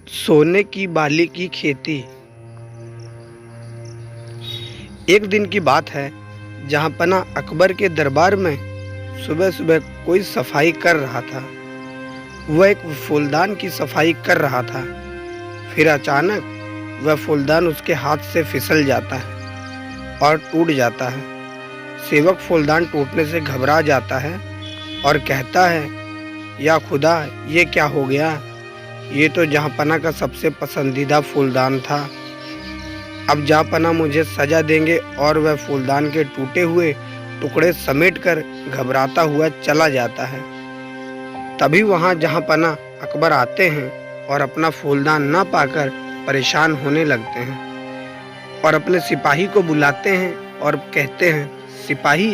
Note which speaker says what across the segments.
Speaker 1: सोने की बाली की खेती। एक दिन की बात है जहाँ पना अकबर के दरबार में सुबह सुबह कोई सफाई कर रहा था। वह एक फूलदान की सफाई कर रहा था। फिर अचानक वह फूलदान उसके हाथ से फिसल जाता है और टूट जाता है। सेवक फूलदान टूटने से घबरा जाता है और कहता है, या खुदा, ये क्या हो गया? ये तो जहाँपना का सबसे पसंदीदा फूलदान था। अब जहाँपना मुझे सजा देंगे। और वह फूलदान के टूटे हुए टुकड़े समेटकर घबराता हुआ चला जाता है। तभी वहाँ जहाँपना अकबर आते हैं और अपना फूलदान ना पाकर परेशान होने लगते हैं और अपने सिपाही को बुलाते हैं और कहते हैं, सिपाही,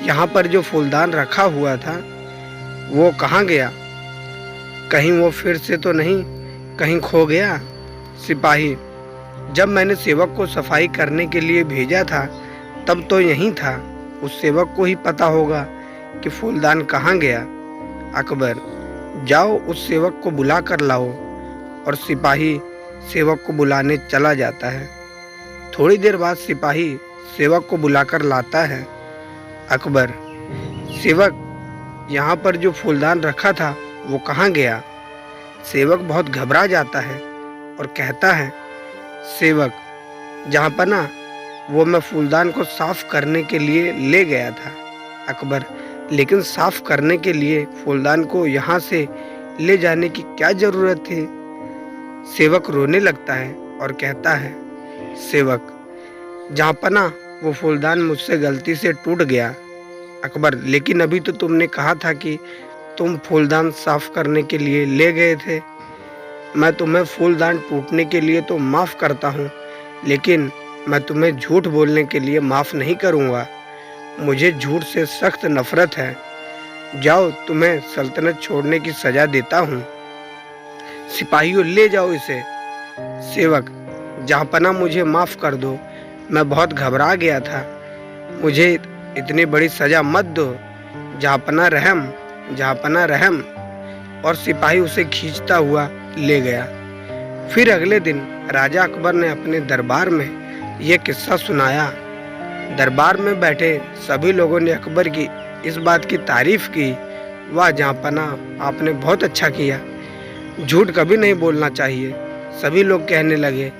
Speaker 1: यहाँ पर जो फूलदान रखा हुआ था वो कहाँ गया? कहीं वो फिर से तो नहीं कहीं खो गया? सिपाही, जब मैंने सेवक को सफाई करने के लिए भेजा था तब तो यहीं था। उस सेवक को ही पता होगा कि फूलदान कहाँ गया। अकबर, जाओ उस सेवक को बुला कर लाओ। और सिपाही सेवक को बुलाने चला जाता है। थोड़ी देर बाद सिपाही सेवक को बुलाकर लाता है। अकबर, सेवक, यहाँ पर जो फूलदान रखा था वो कहाँ गया? सेवक बहुत घबरा जाता है और कहता है, सेवक, जहाँपना वो मैं फूलदान को साफ करने के लिए ले गया था। अकबर, लेकिन साफ करने के लिए फूलदान को यहाँ से ले जाने की क्या जरूरत थी? सेवक रोने लगता है और कहता है, सेवक, जहाँपना वो फूलदान मुझसे गलती से टूट गया। अकबर, लेकिन अभी तो तुमने कहा था कि तुम फूलदान साफ करने के लिए ले गए थे। मैं तुम्हें फूलदान टूटने के लिए तो माफ़ करता हूँ, लेकिन मैं तुम्हें झूठ बोलने के लिए माफ़ नहीं करूँगा। मुझे झूठ से सख्त नफरत है। जाओ, तुम्हें सल्तनत छोड़ने की सज़ा देता हूँ। सिपाहियों, ले जाओ इसे। सेवक, जहाँपना मुझे माफ़ कर दो, मैं बहुत घबरा गया था। मुझे इतनी बड़ी सज़ा मत दो। जहाँपना रहम, जहाँपना रहम। और सिपाही उसे खींचता हुआ ले गया। फिर अगले दिन राजा अकबर ने अपने दरबार में यह किस्सा सुनाया। दरबार में बैठे सभी लोगों ने अकबर की इस बात की तारीफ की। वाह जहाँपना, आपने बहुत अच्छा किया। झूठ कभी नहीं बोलना चाहिए। सभी लोग कहने लगे,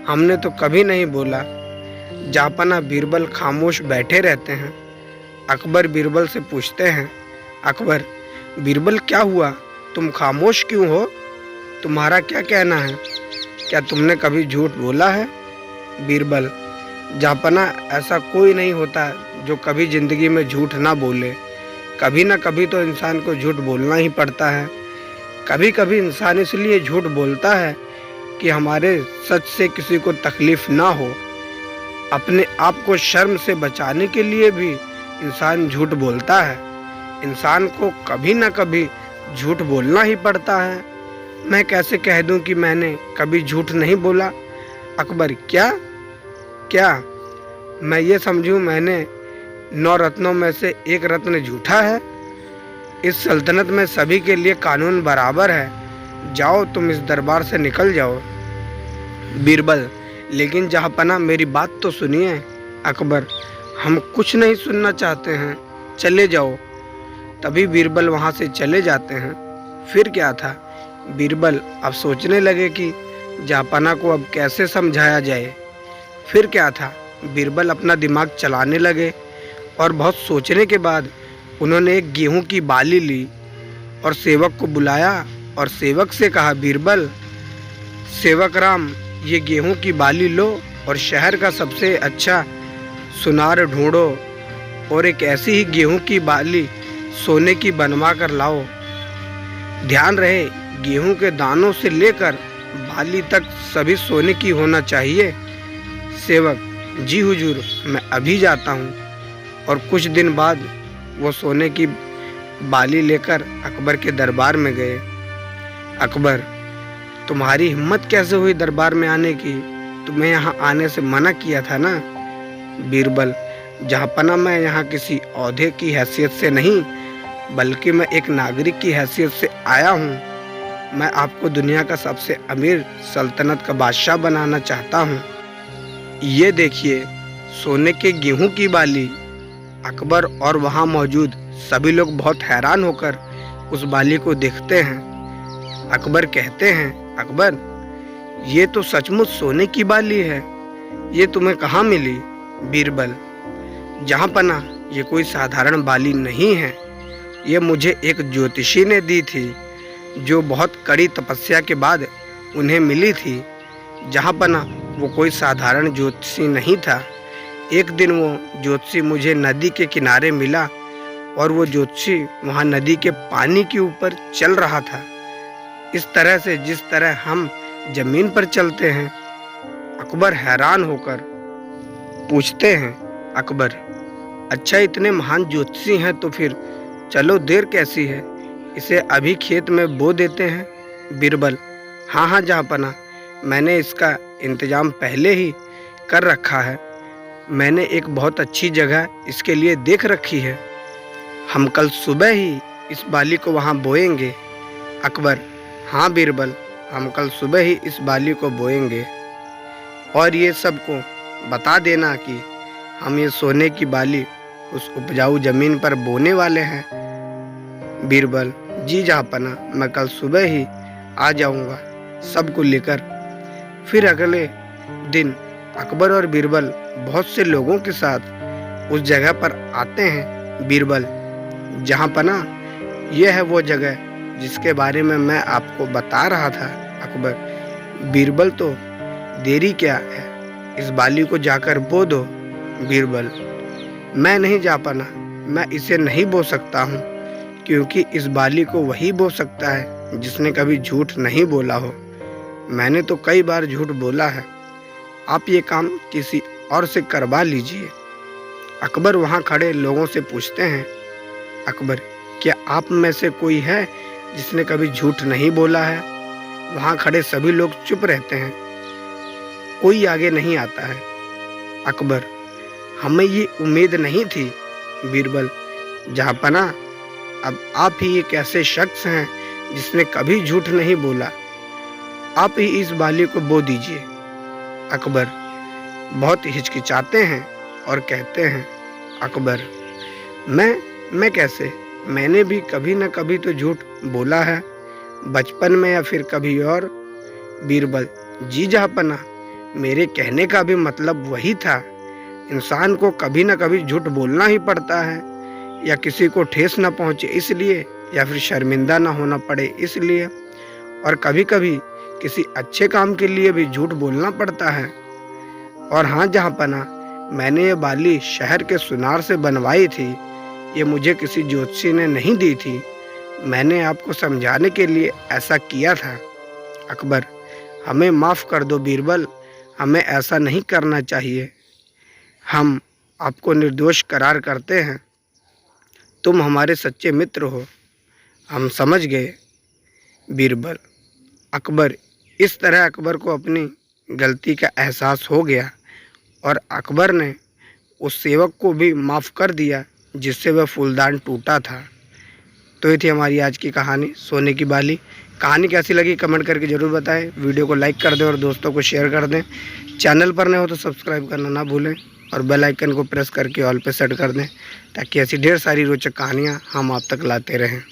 Speaker 1: हमने तो कभी नहीं बोला। जहाँपना बीरबल खामोश बैठे रहते हैं। अकबर बीरबल से पूछते हैं, अकबर, बीरबल, क्या हुआ? तुम खामोश क्यों हो? तुम्हारा क्या कहना है? क्या तुमने कभी झूठ बोला है? बीरबल, जहाँपना, ऐसा कोई नहीं होता जो कभी ज़िंदगी में झूठ ना बोले। कभी ना कभी तो इंसान को झूठ बोलना ही पड़ता है। कभी कभी इंसान इसलिए झूठ बोलता है कि हमारे सच से किसी को तकलीफ़ ना हो। अपने आप को शर्म से बचाने के लिए भी इंसान झूठ बोलता है। इंसान को कभी ना कभी झूठ बोलना ही पड़ता है। मैं कैसे कह दूं कि मैंने कभी झूठ नहीं बोला? अकबर, क्या क्या मैं ये समझूं मैंने 9 रत्नों में से एक रत्न झूठा है? इस सल्तनत में सभी के लिए कानून बराबर है। जाओ, तुम इस दरबार से निकल जाओ। बीरबल, लेकिन जहाँपना, मेरी बात तो सुनिए। अकबर, हम कुछ नहीं सुनना चाहते हैं, चले जाओ। तभी बीरबल वहाँ से चले जाते हैं। फिर क्या था? बीरबल अब सोचने लगे कि जहाँपना को अब कैसे समझाया जाए। फिर क्या था? बीरबल अपना दिमाग चलाने लगे और बहुत सोचने के बाद उन्होंने एक गेहूं की बाली ली और सेवक को बुलाया और सेवक से कहा, बीरबल, सेवक राम, ये गेहूं की बाली लो और शहर का सबसे अच्छा सुनार ढूंढो और एक ऐसी ही गेहूं की बाली सोने की बनवा कर लाओ। ध्यान रहे, गेहूं के दानों से लेकर बाली तक सभी सोने की होना चाहिए। सेवक, जी हुजूर, मैं अभी जाता हूँ। और कुछ दिन बाद वो सोने की बाली लेकर अकबर के दरबार में गए। अकबर, तुम्हारी हिम्मत कैसे हुई दरबार में आने की? तुम्हें यहाँ आने से मना किया था ना? बीरबल, जहाँपना, मैं यहाँ किसी ओहदे की हैसियत से नहीं, बल्कि मैं एक नागरिक की हैसियत से आया हूँ। मैं आपको दुनिया का सबसे अमीर सल्तनत का बादशाह बनाना चाहता हूँ। ये देखिए, सोने के गेहूं की बाली। अकबर और वहाँ मौजूद सभी लोग बहुत हैरान होकर उस बाली को देखते हैं। अकबर कहते हैं, अकबर, ये तो सचमुच सोने की बाली है। ये तुम्हें कहाँ मिली? बीरबल, जहाँ पना, ये कोई साधारण बाली नहीं है। ये मुझे एक ज्योतिषी ने दी थी, जो बहुत कड़ी तपस्या के बाद उन्हें मिली थी। जहाँ पना, वो कोई साधारण ज्योतिषी नहीं था। एक दिन वो ज्योतिषी मुझे नदी के किनारे मिला और वो ज्योतिषी वहाँ नदी के पानी के ऊपर चल रहा था, इस तरह से जिस तरह हम जमीन पर चलते हैं। अकबर हैरान होकर पूछते हैं, अकबर, अच्छा, इतने महान ज्योतिषी हैं तो फिर चलो, देर कैसी है, इसे अभी खेत में बो देते हैं। बीरबल, हाँ हाँ जहाँपना, मैंने इसका इंतजाम पहले ही कर रखा है। मैंने एक बहुत अच्छी जगह इसके लिए देख रखी है। हम कल सुबह ही इस बाली को वहाँ बोएंगे। अकबर, हाँ बीरबल, हम कल सुबह ही इस बाली को बोएंगे और ये सबको बता देना कि हम ये सोने की बाली उस उपजाऊ जमीन पर बोने वाले हैं। बीरबल, जी जहाँपना, मैं कल सुबह ही आ जाऊंगा सबको लेकर। फिर अगले दिन अकबर और बीरबल बहुत से लोगों के साथ उस जगह पर आते हैं। बीरबल, जहाँपना, यह है वो जगह जिसके बारे में मैं आपको बता रहा था। अकबर, बीरबल, तो देरी क्या है, इस बाली को जाकर बो दो। बीरबल, मैं नहीं जा पाना, मैं इसे नहीं बो सकता हूँ, क्योंकि इस बाली को वही बो सकता है जिसने कभी झूठ नहीं बोला हो। मैंने तो कई बार झूठ बोला है। आप ये काम किसी और से करवा लीजिए। अकबर वहाँ खड़े लोगों से पूछते हैं, अकबर, क्या आप में से कोई है जिसने कभी झूठ नहीं बोला है? वहाँ खड़े सभी लोग चुप रहते हैं, कोई आगे नहीं आता है। अकबर, हमें ये उम्मीद नहीं थी। बीरबल, जहाँपना, अब आप ही एक ऐसे शख्स हैं जिसने कभी झूठ नहीं बोला। आप ही इस बाली को बो दीजिए। अकबर बहुत हिचकिचाते हैं और कहते हैं, अकबर, मैं कैसे? मैंने भी कभी न कभी तो झूठ बोला है, बचपन में या फिर कभी और। बीरबल, जी जहाँपना, मेरे कहने का भी मतलब वही था। इंसान को कभी न कभी झूठ बोलना ही पड़ता है, या किसी को ठेस न पहुँचे इसलिए, या फिर शर्मिंदा न होना पड़े इसलिए, और कभी कभी किसी अच्छे काम के लिए भी झूठ बोलना पड़ता है। और हाँ जहाँपना, मैंने ये बाली शहर के सुनार से बनवाई थी। ये मुझे किसी ज्योतिषी ने नहीं दी थी। मैंने आपको समझाने के लिए ऐसा किया था। अकबर, हमें माफ़ कर दो बीरबल, हमें ऐसा नहीं करना चाहिए। हम आपको निर्दोष करार करते हैं। तुम हमारे सच्चे मित्र हो, हम समझ गए। बीरबल, अकबर, इस तरह अकबर को अपनी गलती का एहसास हो गया और अकबर ने उस सेवक को भी माफ़ कर दिया जिससे वह फूलदान टूटा था। तो ये थी हमारी आज की कहानी, सोने की बाली। कहानी कैसी लगी कमेंट करके ज़रूर बताएं। वीडियो को लाइक कर दें और दोस्तों को शेयर कर दें। चैनल पर नए हो तो सब्सक्राइब करना ना भूलें और बेल आइकन को प्रेस करके ऑल पे सेट कर दें, ताकि ऐसी ढेर सारी रोचक कहानियाँ हम आप तक लाते रहें।